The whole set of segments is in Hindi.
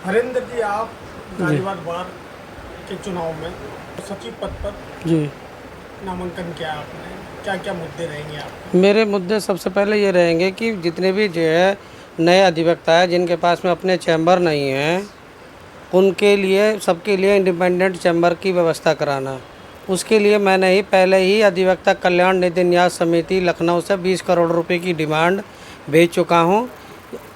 हरिंदर जी, आप जी गाजियाबाद बार के चुनाव में सचिव पद पर जी। नामांकन किया आपने, क्या क्या मुद्दे रहेंगे आप? मेरे मुद्दे सबसे पहले ये रहेंगे कि जितने भी जो है नए अधिवक्ता है जिनके पास में अपने चैम्बर नहीं हैं, उनके लिए सबके लिए इंडिपेंडेंट चैम्बर की व्यवस्था कराना। उसके लिए मैंने ही पहले ही अधिवक्ता कल्याण निधि न्यास समिति लखनऊ से 20 करोड़ रुपए की डिमांड भेज चुका हूँ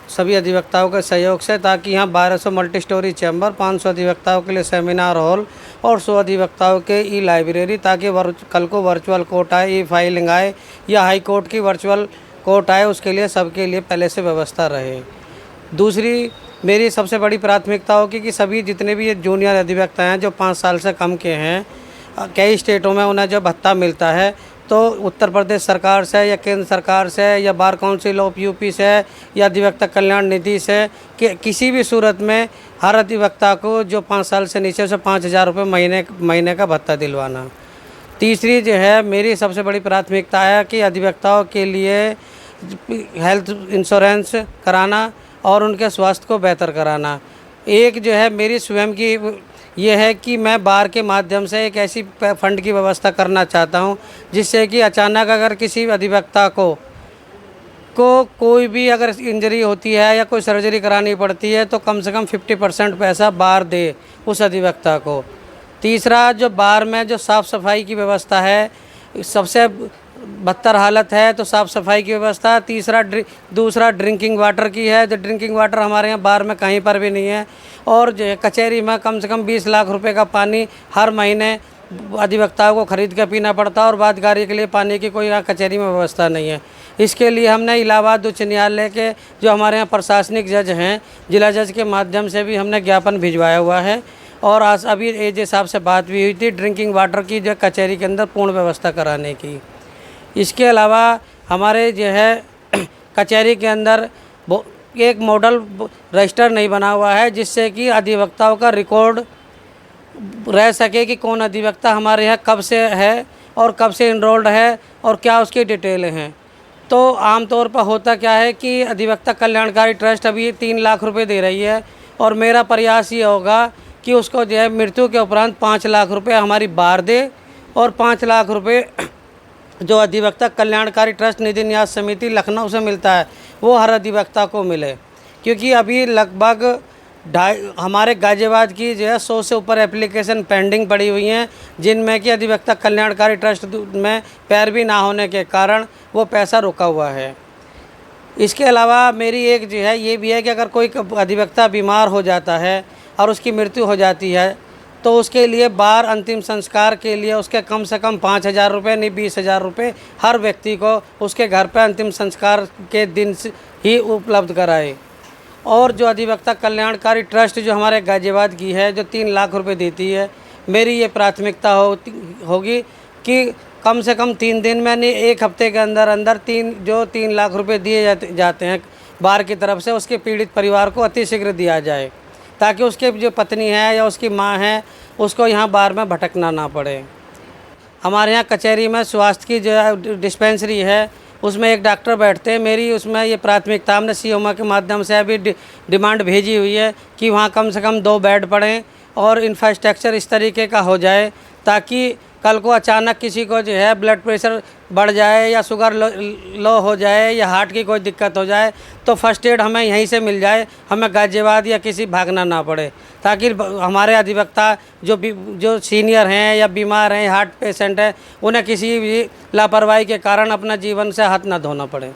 सभी अधिवक्ताओं के सहयोग से, ताकि यहाँ 1200 मल्टी स्टोरी चैम्बर, 500 अधिवक्ताओं के लिए सेमिनार हॉल और 100 अधिवक्ताओं के ई लाइब्रेरी, ताकि कल को वर्चुअल कोर्ट आए, ई फाइलिंग आए या हाई कोर्ट की वर्चुअल कोर्ट आए, उसके लिए सबके लिए पहले से व्यवस्था रहे। दूसरी मेरी सबसे बड़ी प्राथमिकता होगी कि सभी जितने भी ये जूनियर अधिवक्ता हैं जो 5 साल से कम के हैं, कई स्टेटों में उन्हें जो भत्ता मिलता है, तो उत्तर प्रदेश सरकार से या केंद्र सरकार से या बार काउंसिल ऑफ यूपी से या अधिवक्ता कल्याण निधि से कि किसी भी सूरत में हर अधिवक्ता को जो 5 साल से नीचे से 5,000 रुपये महीने का भत्ता दिलवाना। तीसरी जो है मेरी सबसे बड़ी प्राथमिकता है कि अधिवक्ताओं के लिए हेल्थ इंश्योरेंस कराना और उनके स्वास्थ्य को बेहतर कराना। एक जो है मेरी स्वयं की ये है कि मैं बार के माध्यम से एक ऐसी फंड की व्यवस्था करना चाहता हूं, जिससे कि अचानक अगर किसी अधिवक्ता को कोई भी अगर इंजरी होती है या कोई सर्जरी करानी पड़ती है तो कम से कम 50% पैसा बार दे उस अधिवक्ता को। तीसरा, जो बार में जो साफ़ सफाई की व्यवस्था है, सबसे बदतर हालत है तो साफ़ सफाई की व्यवस्था। दूसरा ड्रिंकिंग वाटर की है, जो ड्रिंकिंग वाटर हमारे यहाँ बार में कहीं पर भी नहीं है। और जो है कचहरी में कम से कम 20 लाख रुपए का पानी हर महीने अधिवक्ताओं को खरीद कर पीना पड़ता है और बादगारी के लिए पानी की कोई यहाँ कचहरी में व्यवस्था नहीं है। इसके लिए हमने इलाहाबाद उच्च न्यायालय के जो हमारे यहाँ प्रशासनिक जज हैं, जिला जज के माध्यम से भी हमने ज्ञापन भिजवाया हुआ है। और आज अभी एजे साहब से बात भी हुई थी ड्रिंकिंग वाटर की जो कचहरी के अंदर पूर्ण व्यवस्था कराने की। इसके अलावा हमारे जो है कचहरी के अंदर एक मॉडल रजिस्टर नहीं बना हुआ है, जिससे कि अधिवक्ताओं का रिकॉर्ड रह सके कि कौन अधिवक्ता हमारे यहाँ कब से है और कब से इनरोल्ड है और क्या उसकी डिटेल हैं। तो आमतौर पर होता क्या है कि अधिवक्ता कल्याणकारी ट्रस्ट अभी 3 लाख रुपए दे रही है, और मेरा प्रयास ये होगा कि उसको जो है मृत्यु के उपरांत 5 लाख रुपए हमारी बार दे और 5 लाख रुपए जो अधिवक्ता कल्याणकारी ट्रस्ट निधि न्यास समिति लखनऊ से मिलता है वो हर अधिवक्ता को मिले। क्योंकि अभी लगभग हमारे गाजियाबाद की जो है 100 से ऊपर एप्लीकेशन पेंडिंग पड़ी हुई हैं, जिनमें कि अधिवक्ता कल्याणकारी ट्रस्ट में पैरवी ना होने के कारण वो पैसा रुका हुआ है। इसके अलावा मेरी एक जो है ये भी है कि अगर कोई अधिवक्ता बीमार हो जाता है और उसकी मृत्यु हो जाती है, तो उसके लिए बार अंतिम संस्कार के लिए उसके कम से कम 5,000 रुपये नहीं 20,000 रुपये हर व्यक्ति को उसके घर पर अंतिम संस्कार के दिन ही उपलब्ध कराए। और जो अधिवक्ता कल्याणकारी ट्रस्ट जो हमारे गाजियाबाद की है जो 3 लाख रुपए देती है, मेरी ये प्राथमिकता होगी कि कम से कम 3 दिन में नहीं 1 हफ्ते के अंदर अंदर 3 लाख रुपए दिए जाते हैं बार की तरफ से, उसके पीड़ित परिवार को अतिशीघ्र दिया जाए, ताकि उसके जो पत्नी है या उसकी माँ है उसको यहाँ बार में भटकना ना पड़े। हमारे यहाँ कचहरी में स्वास्थ्य की जो डिस्पेंसरी है उसमें एक डॉक्टर बैठते हैं। मेरी उसमें ये प्राथमिकता हमने सीएमओ के माध्यम से अभी डिमांड भेजी हुई है कि वहाँ कम से कम 2 बेड पड़ें और इंफ्रास्ट्रक्चर इस तरीके का हो जाए ताकि कल को अचानक किसी को जो है ब्लड प्रेशर बढ़ जाए या शुगर लो हो जाए या हार्ट की कोई दिक्कत हो जाए तो फर्स्ट एड हमें यहीं से मिल जाए, हमें गाजियाबाद या किसी भागना ना पड़े, ताकि हमारे अधिवक्ता जो सीनियर हैं या बीमार हैं, हार्ट पेशेंट हैं, उन्हें किसी भी लापरवाही के कारण अपना जीवन से हाथ ना धोना पड़े।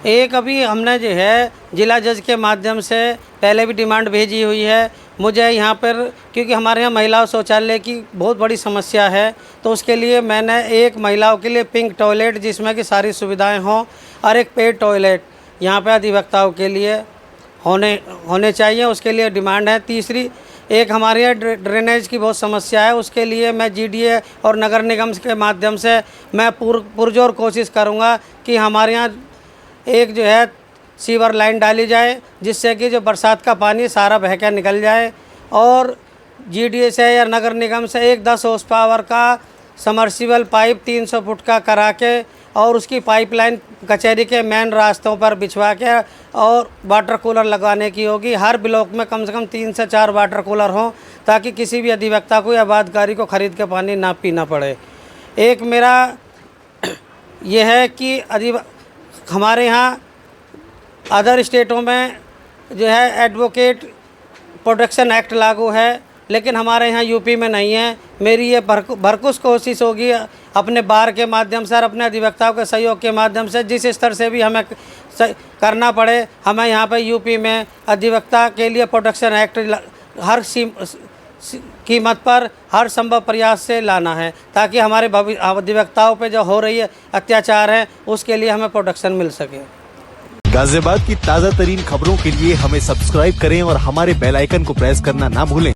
एक अभी हमने जो है जिला जज के माध्यम से पहले भी डिमांड भेजी हुई है। मुझे यहाँ पर क्योंकि हमारे यहाँ महिला शौचालय की बहुत बड़ी समस्या है, तो उसके लिए मैंने एक महिलाओं के लिए पिंक टॉयलेट जिसमें कि सारी सुविधाएं हों और एक पेड टॉयलेट यहाँ पे अधिवक्ताओं के लिए होने चाहिए, उसके लिए डिमांड है। तीसरी, एक हमारे यहाँ ड्रेनेज की बहुत समस्या है, उसके लिए मैं जीडीए और नगर निगम के माध्यम से मैं पुरजोर कोशिश करूँगा कि हमारे यहाँ एक जो है सीवर लाइन डाली जाए, जिससे कि जो बरसात का पानी सारा बह कर निकल जाए, और जीडीए से या नगर निगम से एक 10 हॉर्स पावर का समर्सिबल पाइप 300 फुट का करा के और उसकी पाइपलाइन कचहरी के मेन रास्तों पर बिछवा के और वाटर कूलर लगाने की होगी। हर ब्लॉक में कम से कम 3 से 4 वाटर कूलर हों ताकि किसी भी अधिवक्ता को या बादगारी को ख़रीद के पानी ना पीना पड़े। एक मेरा यह है कि हमारे यहाँ अदर स्टेटों में जो है एडवोकेट प्रोटेक्शन एक्ट लागू है, लेकिन हमारे यहाँ यूपी में नहीं है। मेरी ये भरपूर कोशिश होगी अपने बार के माध्यम से और अपने अधिवक्ताओं के सहयोग के माध्यम से, जिस स्तर से भी हमें करना पड़े, हमें यहाँ पे यूपी में अधिवक्ता के लिए प्रोटेक्शन एक्ट हर कीमत पर हर संभव प्रयास से लाना है ताकि हमारे अधिवक्ताओं पे जो हो रही है अत्याचार है उसके लिए हमें प्रोटेक्शन मिल सके। गाजियाबाद की ताज़ा तरीन खबरों के लिए हमें सब्सक्राइब करें और हमारे बेल आइकन को प्रेस करना ना भूलें।